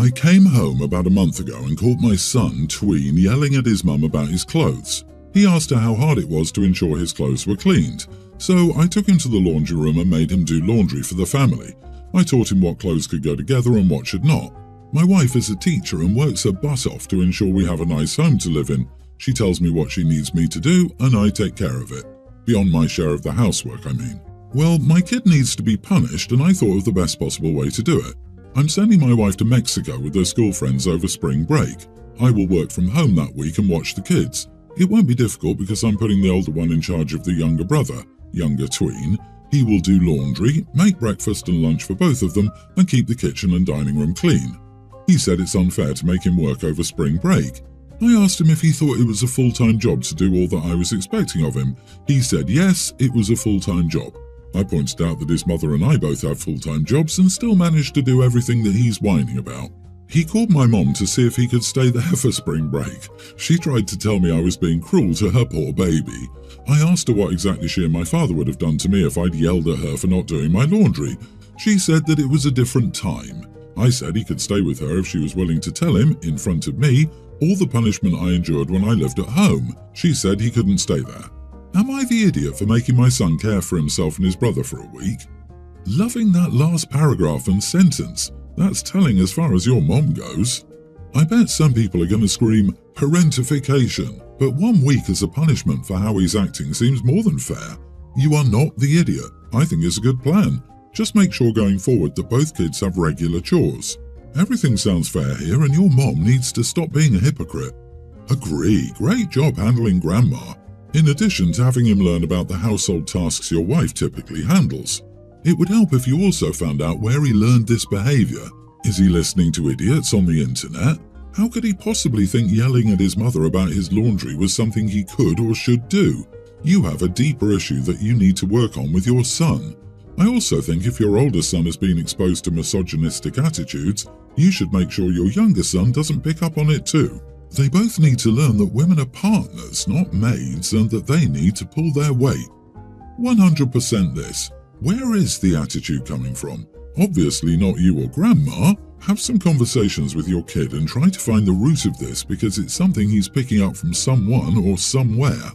I came home about a month ago and caught my son, Tween, yelling at his mum about his clothes. He asked her how hard it was to ensure his clothes were cleaned. So I took him to the laundry room and made him do laundry for the family. I taught him what clothes could go together and what should not. My wife is a teacher and works her butt off to ensure we have a nice home to live in. She tells me what she needs me to do and I take care of it. Beyond my share of the housework, I mean. Well, my kid needs to be punished and I thought of the best possible way to do it. I'm sending my wife to Mexico with her school friends over spring break. I will work from home that week and watch the kids. It won't be difficult because I'm putting the older one in charge of the younger brother, younger Tween. He will do laundry, make breakfast and lunch for both of them, and keep the kitchen and dining room clean. He said it's unfair to make him work over spring break. I asked him if he thought it was a full-time job to do all that I was expecting of him. He said yes, it was a full-time job. I pointed out that his mother and I both have full-time jobs and still managed to do everything that he's whining about. He called my mom to see if he could stay there for spring break. She tried to tell me I was being cruel to her poor baby. I asked her what exactly she and my father would have done to me if I'd yelled at her for not doing my laundry. She said that it was a different time. I said he could stay with her if she was willing to tell him, in front of me, all the punishment I endured when I lived at home. She said he couldn't stay there. Am I the idiot for making my son care for himself and his brother for a week? Loving that last paragraph and sentence. That's telling as far as your mom goes. I bet some people are going to scream, parentification, but 1 week as a punishment for how he's acting seems more than fair. You are not the idiot. I think it's a good plan. Just make sure going forward that both kids have regular chores. Everything sounds fair here and your mom needs to stop being a hypocrite. Agree, great job handling grandma. In addition to having him learn about the household tasks your wife typically handles. It would help if you also found out where he learned this behavior. Is he listening to idiots on the internet? How could he possibly think yelling at his mother about his laundry was something he could or should do? You have a deeper issue that you need to work on with your son. I also think if your older son has been exposed to misogynistic attitudes, you should make sure your younger son doesn't pick up on it too. They both need to learn that women are partners, not maids, and that they need to pull their weight. 100% this. Where is the attitude coming from? Obviously not you or grandma. Have some conversations with your kid and try to find the root of this because it's something he's picking up from someone or somewhere.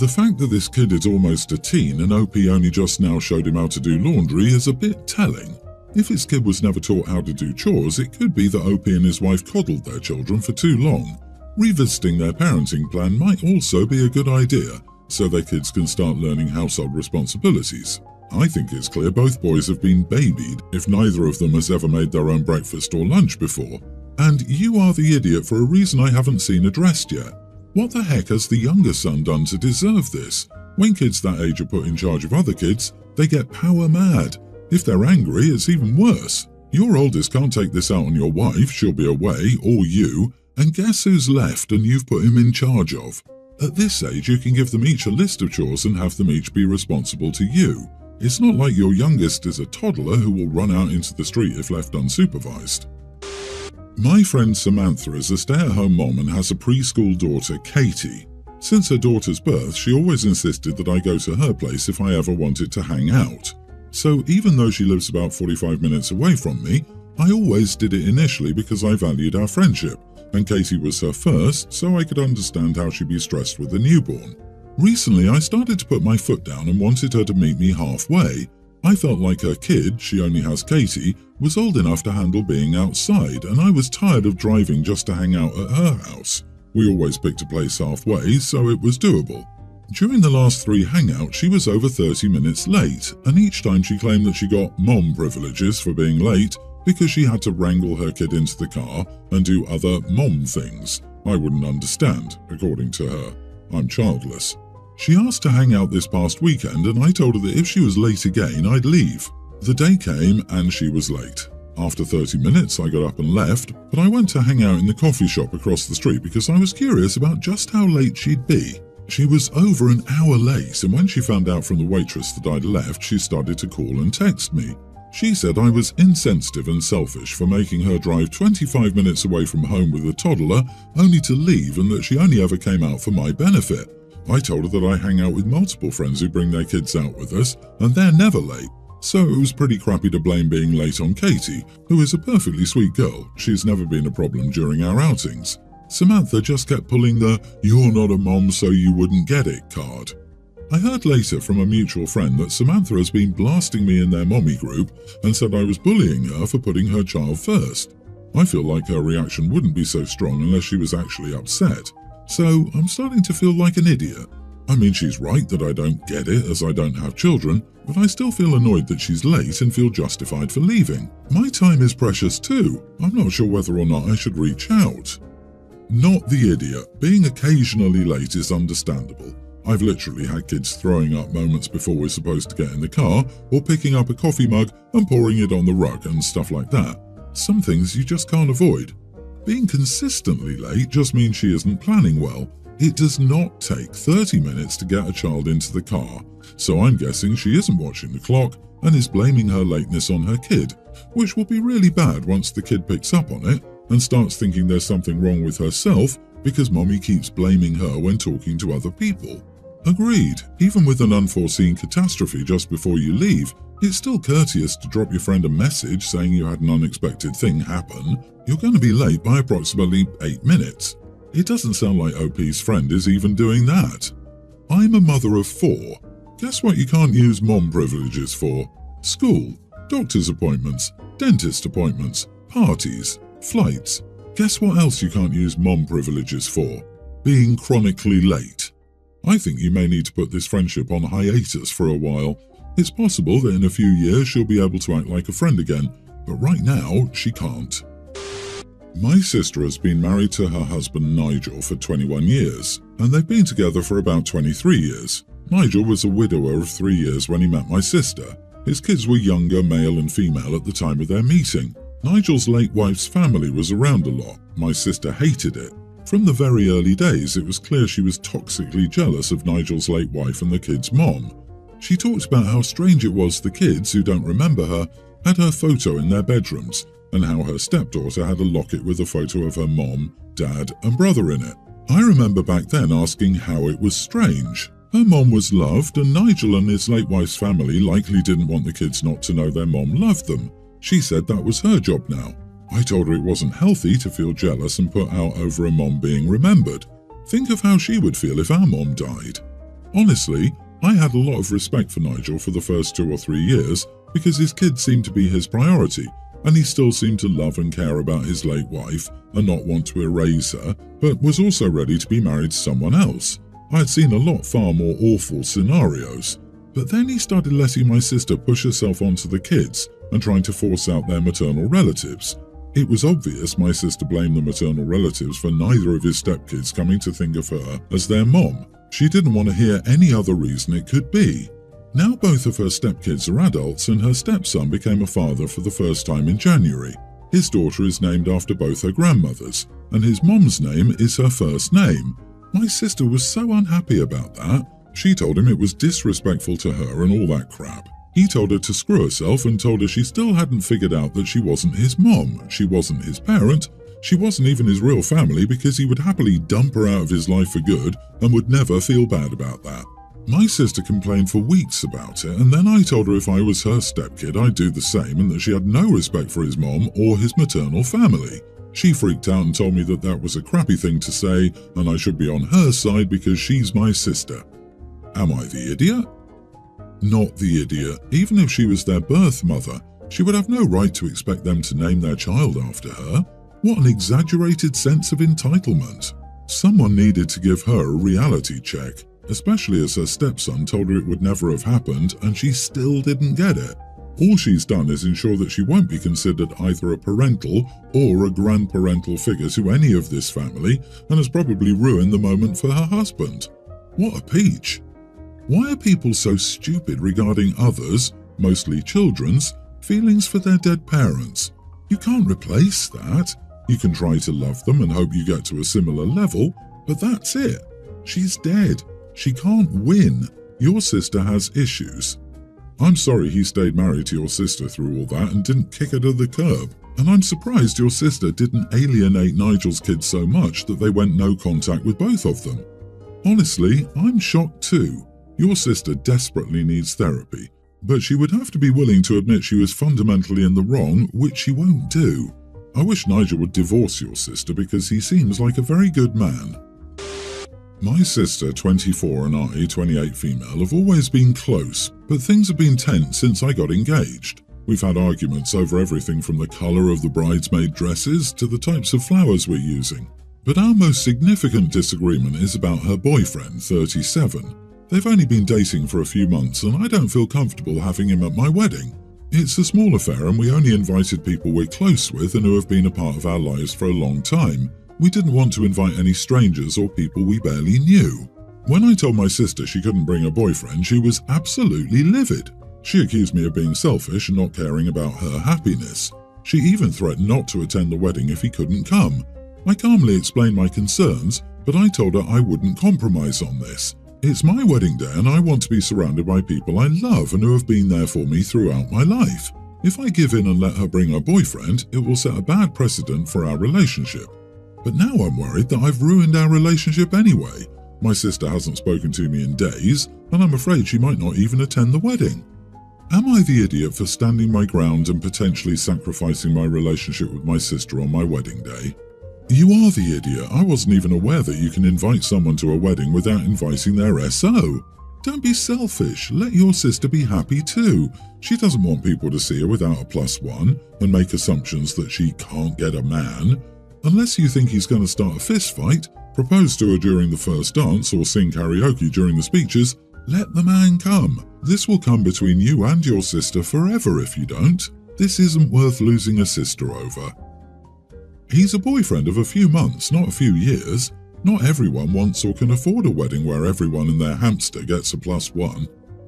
The fact that this kid is almost a teen and OP only just now showed him how to do laundry is a bit telling. If his kid was never taught how to do chores, it could be that OP and his wife coddled their children for too long. Revisiting their parenting plan might also be a good idea, so their kids can start learning household responsibilities. I think it's clear both boys have been babied if neither of them has ever made their own breakfast or lunch before. And you are the idiot for a reason I haven't seen addressed yet. What the heck has the younger son done to deserve this? When kids that age are put in charge of other kids, they get power mad. If they're angry, it's even worse. Your oldest can't take this out on your wife, she'll be away, or you, and guess who's left and you've put him in charge of? At this age, you can give them each a list of chores and have them each be responsible to you. It's not like your youngest is a toddler who will run out into the street if left unsupervised. My friend Samantha is a stay-at-home mom and has a preschool daughter, Katie. Since her daughter's birth, she always insisted that I go to her place if I ever wanted to hang out. So even though she lives about 45 minutes away from me, I always did it initially because I valued our friendship, and Katie was her first, so I could understand how she'd be stressed with the newborn. Recently, I started to put my foot down and wanted her to meet me halfway. I felt like her kid, she only has Katie, was old enough to handle being outside, and I was tired of driving just to hang out at her house. We always picked a place halfway, so it was doable. During the last 3 hangouts, she was over 30 minutes late, and each time she claimed that she got mom privileges for being late because she had to wrangle her kid into the car and do other mom things. I wouldn't understand, according to her. I'm childless. She asked to hang out this past weekend and I told her that if she was late again, I'd leave. The day came and she was late. After 30 minutes, I got up and left, but I went to hang out in the coffee shop across the street because I was curious about just how late she'd be. She was over an hour late, and when she found out from the waitress that I'd left, she started to call and text me. She said I was insensitive and selfish for making her drive 25 minutes away from home with a toddler, only to leave, and that she only ever came out for my benefit. I told her that I hang out with multiple friends who bring their kids out with us, and they're never late. So it was pretty crappy to blame being late on Katie, who is a perfectly sweet girl. She's never been a problem during our outings. Samantha just kept pulling the "you're not a mom so you wouldn't get it" card. I heard later from a mutual friend that Samantha has been blasting me in their mommy group and said I was bullying her for putting her child first. I feel like her reaction wouldn't be so strong unless she was actually upset. So I'm starting to feel like an idiot. I mean, she's right that I don't get it as I don't have children, but I still feel annoyed that she's late and feel justified for leaving. My time is precious too. I'm not sure whether or not I should reach out. Not the idiot. Being occasionally late is understandable. I've literally had kids throwing up moments before we're supposed to get in the car, or picking up a coffee mug and pouring it on the rug and stuff like that. Some things you just can't avoid. Being consistently late just means she isn't planning well. It does not take 30 minutes to get a child into the car, so I'm guessing she isn't watching the clock and is blaming her lateness on her kid, which will be really bad once the kid picks up on it and starts thinking there's something wrong with herself because mommy keeps blaming her when talking to other people. Agreed, even with an unforeseen catastrophe just before you leave, it's still courteous to drop your friend a message saying you had an unexpected thing happen. You're going to be late by approximately 8 minutes. It doesn't sound like OP's friend is even doing that. I'm a mother of 4. Guess what you can't use mom privileges for? School, doctor's appointments, dentist appointments, parties, flights. Guess what else you can't use mom privileges for? Being chronically late. I think you may need to put this friendship on hiatus for a while. It's possible that in a few years she'll be able to act like a friend again, but right now she can't. My sister has been married to her husband Nigel for 21 years, and they've been together for about 23 years. Nigel was a widower of 3 years when he met my sister. His kids were younger, male and female, at the time of their meeting. Nigel's late wife's family was around a lot. My sister hated it. From the very early days, it was clear she was toxically jealous of Nigel's late wife and the kids' mom. She talked about how strange it was the kids, who don't remember her, had her photo in their bedrooms, and how her stepdaughter had a locket with a photo of her mom, dad and brother in it. I remember back then asking how it was strange. Her mom was loved, and Nigel and his late wife's family likely didn't want the kids not to know their mom loved them. She said that was her job now. I told her it wasn't healthy to feel jealous and put out over a mom being remembered. Think of how she would feel if our mom died. Honestly, I had a lot of respect for Nigel for the first 2 or 3 years because his kids seemed to be his priority, and he still seemed to love and care about his late wife and not want to erase her, but was also ready to be married to someone else. I had seen a lot far more awful scenarios. But then he started letting my sister push herself onto the kids and trying to force out their maternal relatives. It was obvious my sister blamed the maternal relatives for neither of his stepkids coming to think of her as their mom. She didn't want to hear any other reason it could be. Now both of her stepkids are adults, and her stepson became a father for the first time in January. His daughter is named after both her grandmothers, and his mom's name is her first name. My sister was so unhappy about that. She told him it was disrespectful to her and all that crap. He told her to screw herself and told her she still hadn't figured out that she wasn't his mom, she wasn't his parent, she wasn't even his real family, because he would happily dump her out of his life for good and would never feel bad about that. My sister complained for weeks about it, and then I told her if I was her stepkid I'd do the same, and that she had no respect for his mom or his maternal family. She freaked out and told me that that was a crappy thing to say and I should be on her side because she's my sister. Am I the idiot? Not the idiot. Even if she was their birth mother, she would have no right to expect them to name their child after her. What an exaggerated sense of entitlement. Someone needed to give her a reality check, especially as her stepson told her it would never have happened and she still didn't get it. All she's done is ensure that she won't be considered either a parental or a grandparental figure to any of this family, and has probably ruined the moment for her husband. What a peach. Why are people so stupid regarding others, mostly children's, feelings for their dead parents? You can't replace that. You can try to love them and hope you get to a similar level, but that's it. She's dead. She can't win. Your sister has issues. I'm sorry he stayed married to your sister through all that and didn't kick her to the curb. And I'm surprised your sister didn't alienate Nigel's kids so much that they went no contact with both of them. Honestly, I'm shocked too. Your sister desperately needs therapy. But she would have to be willing to admit she was fundamentally in the wrong, which she won't do. I wish Nigel would divorce your sister because he seems like a very good man. My sister, 24, and I, 28 female, have always been close, but things have been tense since I got engaged. We've had arguments over everything from the colour of the bridesmaid dresses to the types of flowers we're using. But our most significant disagreement is about her boyfriend, 37. They've only been dating for a few months and I don't feel comfortable having him at my wedding. It's a small affair and we only invited people we're close with and who have been a part of our lives for a long time. We didn't want to invite any strangers or people we barely knew. When I told my sister she couldn't bring a boyfriend, she was absolutely livid. She accused me of being selfish and not caring about her happiness. She even threatened not to attend the wedding if he couldn't come. I calmly explained my concerns, but I told her I wouldn't compromise on this. It's my wedding day and I want to be surrounded by people I love and who have been there for me throughout my life. If I give in and let her bring her boyfriend, it will set a bad precedent for our relationship. But now I'm worried that I've ruined our relationship anyway. My sister hasn't spoken to me in days, and I'm afraid she might not even attend the wedding. Am I the idiot for standing my ground and potentially sacrificing my relationship with my sister on my wedding day? You are the idiot. I wasn't even aware that you can invite someone to a wedding without inviting their SO. Don't be selfish. Let your sister be happy too. She doesn't want people to see her without a +1 and make assumptions that she can't get a man. Unless you think he's going to start a fist fight, propose to her during the first dance or sing karaoke during the speeches, let the man come. This will come between you and your sister forever if you don't. This isn't worth losing a sister over. He's a boyfriend of a few months, not a few years. Not everyone wants or can afford a wedding where everyone and their hamster gets a +1.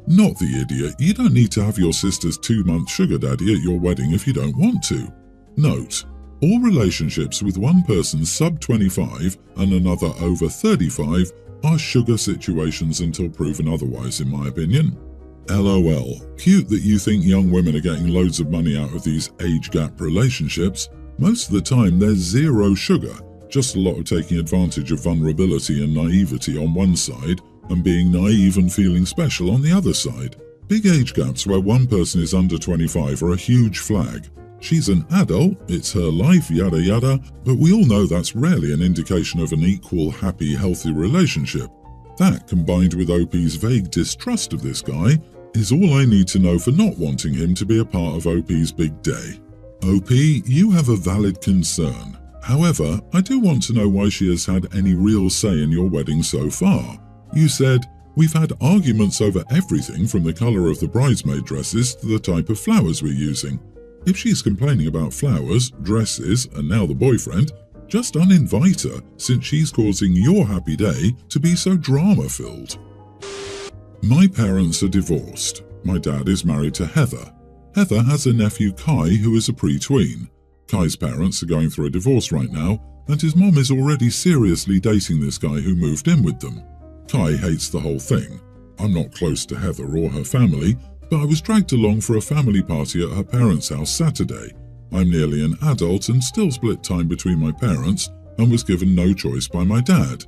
Not the idiot. You don't need to have your sister's 2-month sugar daddy at your wedding if you don't want to. Note: all relationships with one person sub 25 and another over 35 are sugar situations until proven otherwise, in my opinion. LOL. Cute that you think young women are getting loads of money out of these age gap relationships. Most of the time there's zero sugar, just a lot of taking advantage of vulnerability and naivety on one side and being naive and feeling special on the other side. Big age gaps where one person is under 25 are a huge flag. She's an adult, it's her life, yada yada, but we all know that's rarely an indication of an equal, happy, healthy relationship. That, combined with OP's vague distrust of this guy, is all I need to know for not wanting him to be a part of OP's big day. OP, you have a valid concern. However, I do want to know why she has had any real say in your wedding so far. You said, "We've had arguments over everything from the colour of the bridesmaid dresses to the type of flowers we're using." If she's complaining about flowers, dresses, and now the boyfriend, just uninvite her since she's causing your happy day to be so drama-filled. My parents are divorced. My dad is married to Heather. Heather has a nephew Kai who is a pre-tween. Kai's parents are going through a divorce right now, and his mom is already seriously dating this guy who moved in with them. Kai hates the whole thing. I'm not close to Heather or her family, but I was dragged along for a family party at her parents' house Saturday. I'm nearly an adult and still split time between my parents and was given no choice by my dad.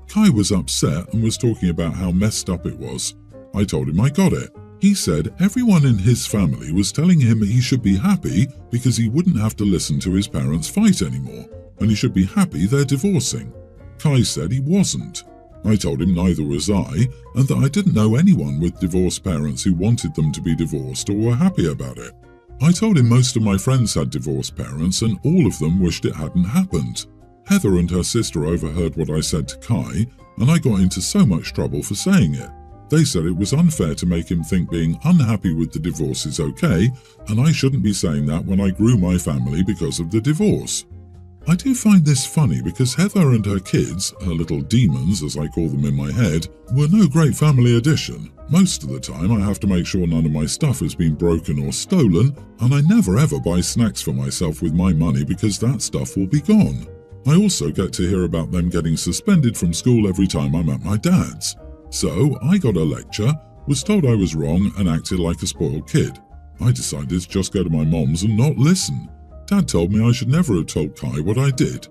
Kai was upset and was talking about how messed up it was. I told him I got it. He said everyone in his family was telling him he should be happy because he wouldn't have to listen to his parents fight anymore, and he should be happy they're divorcing. Kai said he wasn't. I told him neither was I, and that I didn't know anyone with divorced parents who wanted them to be divorced or were happy about it. I told him most of my friends had divorced parents and all of them wished it hadn't happened. Heather and her sister overheard what I said to Kai, and I got into so much trouble for saying it. They said it was unfair to make him think being unhappy with the divorce is okay, and I shouldn't be saying that when I grew my family because of the divorce. I do find this funny because Heather and her kids, her little demons as I call them in my head, were no great family addition. Most of the time I have to make sure none of my stuff has been broken or stolen, and I never ever buy snacks for myself with my money because that stuff will be gone. I also get to hear about them getting suspended from school every time I'm at my dad's. So I got a lecture, was told I was wrong and acted like a spoiled kid. I decided to just go to my mom's and not listen. Dad told me I should never have told Kai what I did.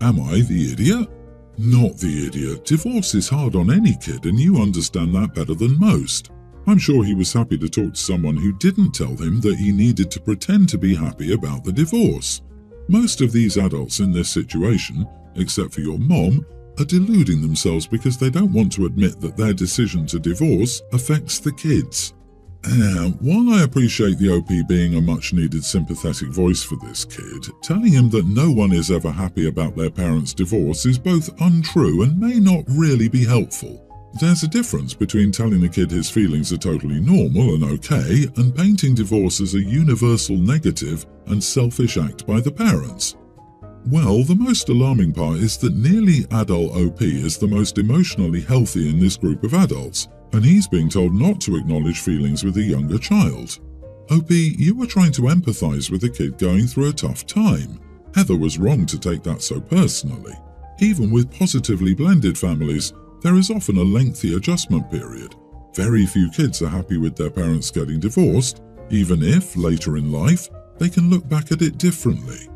Am I the idiot? Not the idiot. Divorce is hard on any kid and you understand that better than most. I'm sure he was happy to talk to someone who didn't tell him that he needed to pretend to be happy about the divorce. Most of these adults in this situation, except for your mom, are deluding themselves because they don't want to admit that their decision to divorce affects the kids. While I appreciate the OP being a much-needed sympathetic voice for this kid, telling him that no one is ever happy about their parents' divorce is both untrue and may not really be helpful. There's a difference between telling the kid his feelings are totally normal and okay and painting divorce as a universal negative and selfish act by the parents. Well, the most alarming part is that nearly adult OP is the most emotionally healthy in this group of adults, and he's being told not to acknowledge feelings with a younger child. OP, you were trying to empathize with a kid going through a tough time. Heather was wrong to take that so personally. Even with positively blended families, there is often a lengthy adjustment period. Very few kids are happy with their parents getting divorced, even if, later in life, they can look back at it differently.